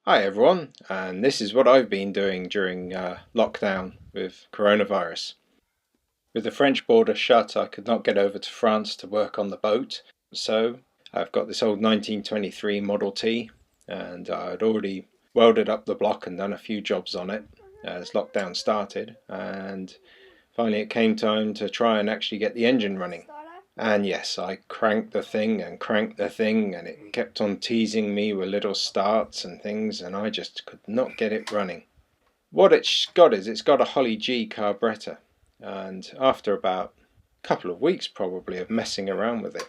Hi everyone, and this is what I've been doing during lockdown with coronavirus. With the French border shut, I could not get over to France to work on the boat, so I've got this old 1923 Model T, and I'd already welded up the block and done a few jobs on it as lockdown started, and finally it came time to try and actually get the engine running. And yes, I cranked the thing and cranked the thing, and it kept on teasing me with little starts and things, and I just could not get it running. What it's got is it's got a Holley G carburettor, and after about a couple of weeks probably of messing around with it,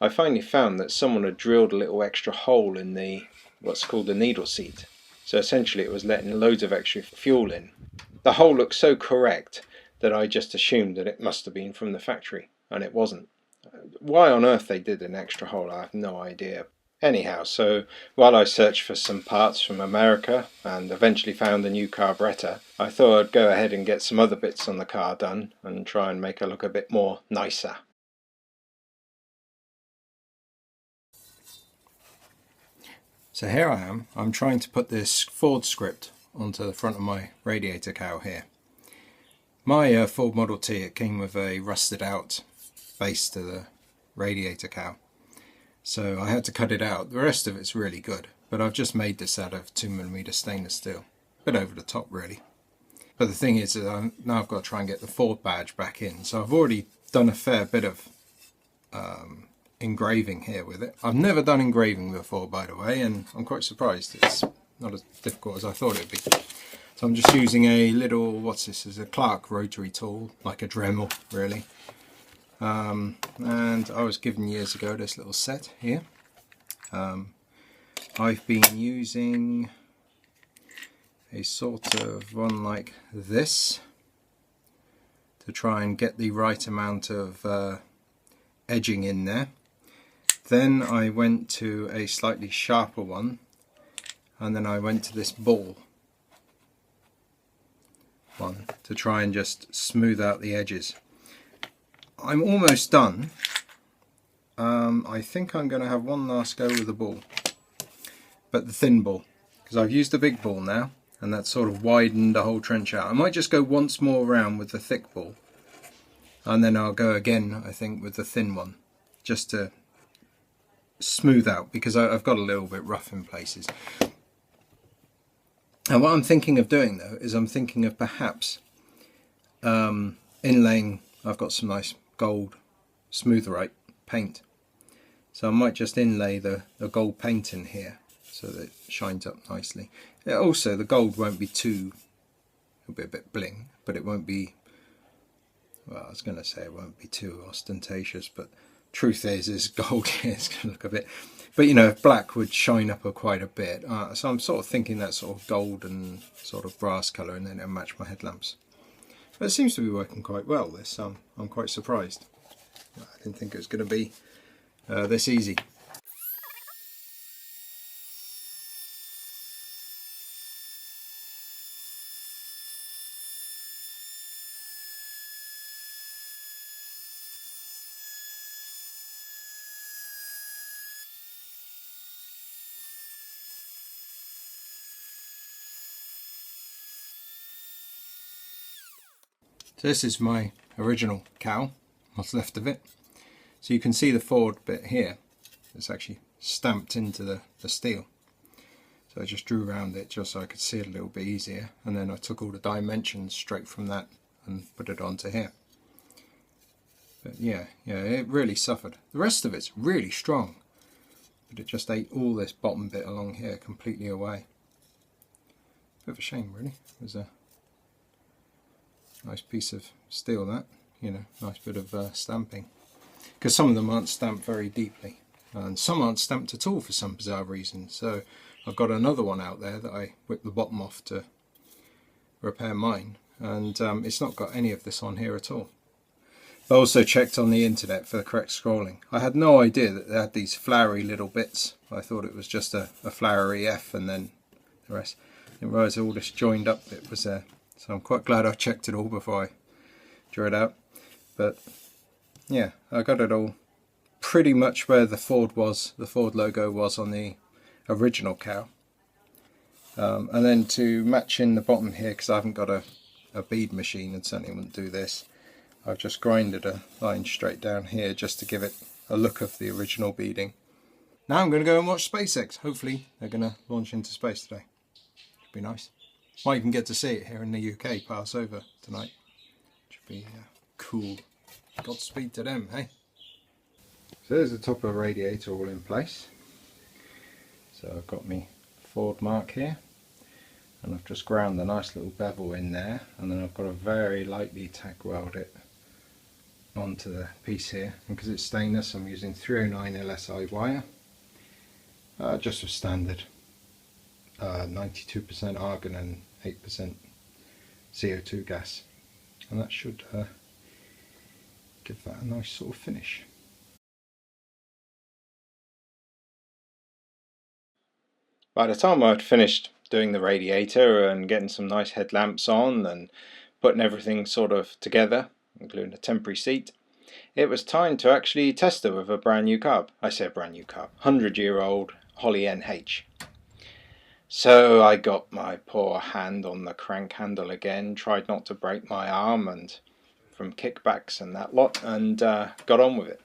I finally found that someone had drilled a little extra hole in the what's called the needle seat. So essentially it was letting loads of extra fuel in. The hole looked so correct that I just assumed that it must have been from the factory, and it wasn't. Why on earth they did an extra hole, I have no idea. Anyhow, so while I searched for some parts from America and eventually found a new carburettor, I thought I'd go ahead and get some other bits on the car done and try and make her look a bit more nicer. So here I am, I'm trying to put this Ford script onto the front of my radiator cowl here. My Ford Model T, it came with a rusted out base to the radiator cowl, so I had to cut it out. The rest of it's really good, but I've just made this out of 2mm stainless steel. A bit over the top really. But the thing is that now I've got to try and get the Ford badge back in, so I've already done a fair bit of engraving here with it. I've never done engraving before, by the way, and I'm quite surprised it's not as difficult as I thought it would be. So I'm just using a little, what's this, is a Clark rotary tool, like a Dremel really. And I was given years ago this little set here. I've been using a sort of one like this to try and get the right amount of edging in there. Then I went to a slightly sharper one, and then I went to this ball one to try and just smooth out the edges. I'm almost done. I think I'm going to have one last go with the ball, but the thin ball, because I've used the big ball now and that sort of widened the whole trench out. I might just go once more around with the thick ball, and then I'll go again, I think, with the thin one, just to smooth out, because I've got a little bit rough in places. And what I'm thinking of doing though is I'm thinking of perhaps inlaying. I've got some nice gold smootherite paint, so I might just inlay the gold paint in here so that it shines up nicely. Also the gold won't be too, it'll be a bit bling, but it won't be, well, I was going to say it won't be too ostentatious, but truth is gold is going to look a bit, but you know, black would shine up quite a bit. So I'm sort of thinking that sort of gold and sort of brass colour, and then it'll match my headlamps. But it seems to be working quite well, this. I'm quite surprised. I didn't think it was going to be this easy. So this is my original cowl, what's left of it. So you can see the Ford bit here, it's actually stamped into the steel. So I just drew around it just so I could see it a little bit easier, and then I took all the dimensions straight from that and put it onto here. But yeah, it really suffered. The rest of it's really strong, but it just ate all this bottom bit along here completely away. Bit of a shame really. It was a nice piece of steel, that, you know, nice bit of stamping, because some of them aren't stamped very deeply and some aren't stamped at all for some bizarre reason. So I've got another one out there that I whipped the bottom off to repair mine, and it's not got any of this on here at all. I also checked on the internet for the correct scrolling. I had no idea that they had these flowery little bits. I thought it was just a flowery F and then the rest. I didn't realise all this joined up bit was there. So I'm quite glad I checked it all before I drew it out. But yeah, I got it all pretty much where the Ford logo was on the original cowl. And then to match in the bottom here, because I haven't got a bead machine and certainly wouldn't do this, I've just grinded a line straight down here just to give it a look of the original beading. Now I'm going to go and watch SpaceX. Hopefully they're going to launch into space today. Should be nice. Might even get to see it here in the UK pass over tonight. Should be cool. Godspeed to them, hey? So there's the top of the radiator all in place. So I've got my Ford mark here, and I've just ground a nice little bevel in there, and then I've got to very lightly tack weld it onto the piece here, and because it's stainless I'm using 309 LSI wire, just for standard 92% argon and 8% CO2 gas, and that should give that a nice sort of finish. By the time I'd finished doing the radiator and getting some nice headlamps on and putting everything sort of together, including a temporary seat, it was time to actually test it with a brand new carb. I say a brand new carb, 100-year-old Holley NH. So I got my poor hand on the crank handle again, tried not to break my arm and from kickbacks and that lot, and got on with it.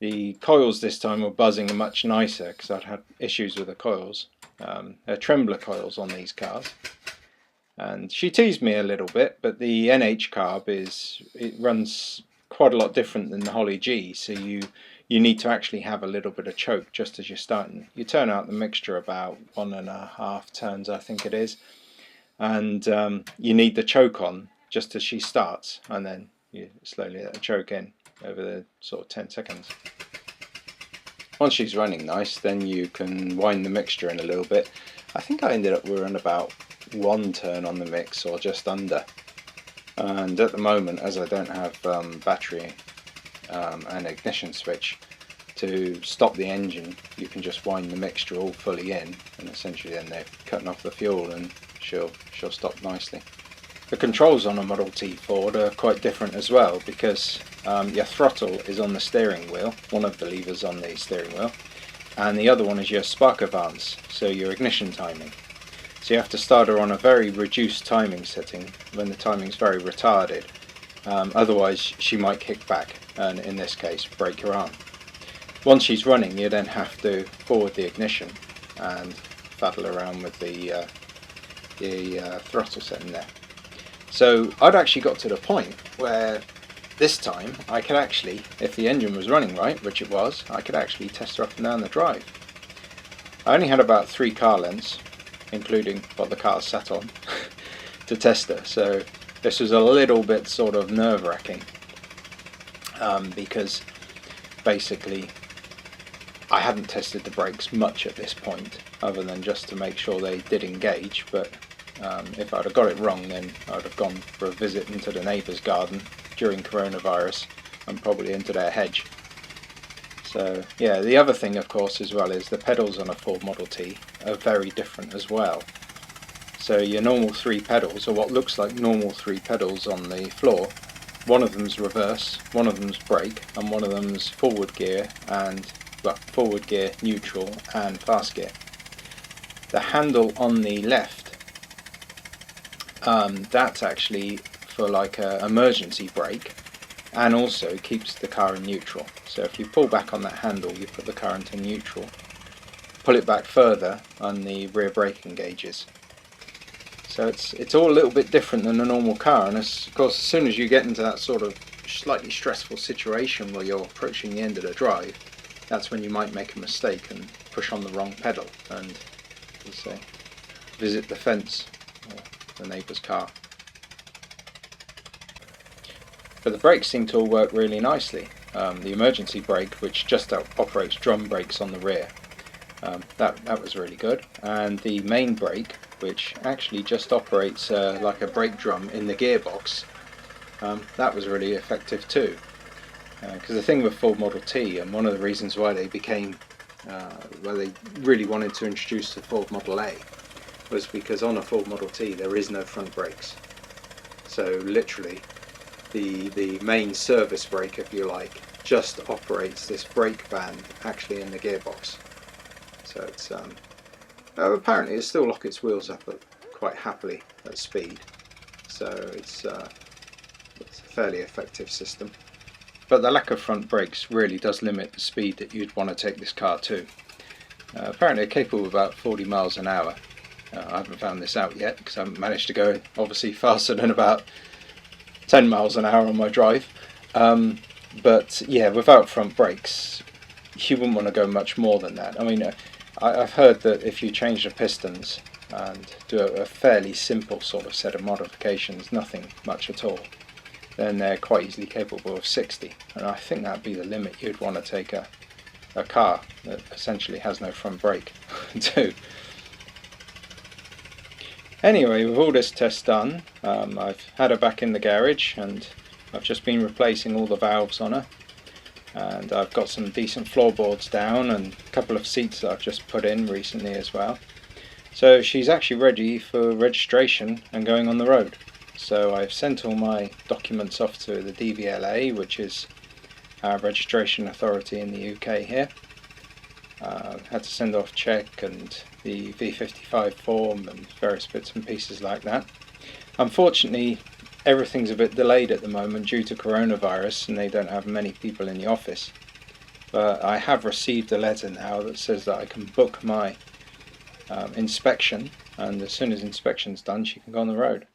The coils this time were buzzing much nicer because I'd had issues with the coils. They're trembler coils on these cars, and she teased me a little bit, but the NH carb it runs quite a lot different than the Holley G, so you need to actually have a little bit of choke just as you're starting. You turn out the mixture about 1.5 turns, I think it is, and you need the choke on just as she starts, and then you slowly let the choke in over the sort of 10 seconds. Once she's running nice, then you can wind the mixture in a little bit. I think I ended up we're on about 1 turn on the mix, or just under. And at the moment, as I don't have battery and ignition switch to stop the engine, you can just wind the mixture all fully in, and essentially then they're cutting off the fuel and she'll stop nicely. The controls on a Model T Ford are quite different as well, because your throttle is on the steering wheel, one of the levers on the steering wheel, and the other one is your spark advance, so your ignition timing. So you have to start her on a very reduced timing setting when the timing's very retarded, otherwise she might kick back and in this case break your arm. Once she's running, you then have to forward the ignition and faddle around with the throttle setting there. So I'd actually got to the point where this time I could actually, if the engine was running right, which it was, I could actually test her up and down the drive. I only had about 3 car lengths, including what the car sat on, to test her. So this was a little bit sort of nerve-wracking, because basically I hadn't tested the brakes much at this point, other than just to make sure they did engage, but if I'd have got it wrong, then I'd have gone for a visit into the neighbour's garden during coronavirus and probably into their hedge. So yeah, the other thing of course as well is the pedals on a Ford Model T are very different as well. So your normal 3 pedals, or what looks like normal 3 pedals on the floor, one of them's reverse, one of them's brake, and one of them's forward gear, and well, forward gear, neutral and fast gear. The handle on the left, that's actually for like a emergency brake, and also keeps the car in neutral. So if you pull back on that handle, you put the car into neutral. Pull it back further and the rear brake engages. So it's all a little bit different than a normal car, and of course as soon as you get into that sort of slightly stressful situation where you're approaching the end of the drive, that's when you might make a mistake and push on the wrong pedal and, let's say, visit the fence or the neighbour's car. But the brakes seem to all work really nicely. The emergency brake, which just operates drum brakes on the rear, that was really good. And the main brake, which actually just operates like a brake drum in the gearbox, that was really effective too. Because the thing with Ford Model T, and one of the reasons why they became, why they really wanted to introduce the Ford Model A, was because on a Ford Model T there is no front brakes. So literally, the main service brake, if you like, just operates this brake band actually in the gearbox. So it's Apparently it still locks its wheels up quite happily at speed, so it's a fairly effective system. But the lack of front brakes really does limit the speed that you'd want to take this car to. Apparently they're capable of about 40 miles an hour. I haven't found this out yet because I haven't managed to go obviously faster than about 10 miles an hour on my drive. But yeah, without front brakes you wouldn't want to go much more than that. I mean, I've heard that if you change the pistons and do a fairly simple sort of set of modifications, nothing much at all, then they're quite easily capable of 60, and I think that'd be the limit you'd want to take a car that essentially has no front brake to. Anyway, with all this test done, I've had her back in the garage and I've just been replacing all the valves on her, and I've got some decent floorboards down and a couple of seats that I've just put in recently as well. So she's actually ready for registration and going on the road. So I've sent all my documents off to the DVLA, which is our registration authority in the UK here. Had to send off check and the V55 form and various bits and pieces like that. Unfortunately, everything's a bit delayed at the moment due to coronavirus and they don't have many people in the office. But I have received a letter now that says that I can book my inspection, and as soon as inspection's done she can go on the road.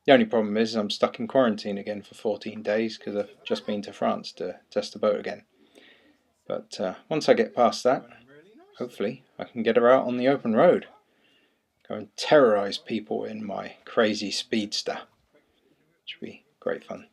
The only problem is I'm stuck in quarantine again for 14 days because I've just been to France to test the boat again. But once I get past that, hopefully I can get her out on the open road. Go and terrorise people in my crazy speedster. Which would be great fun.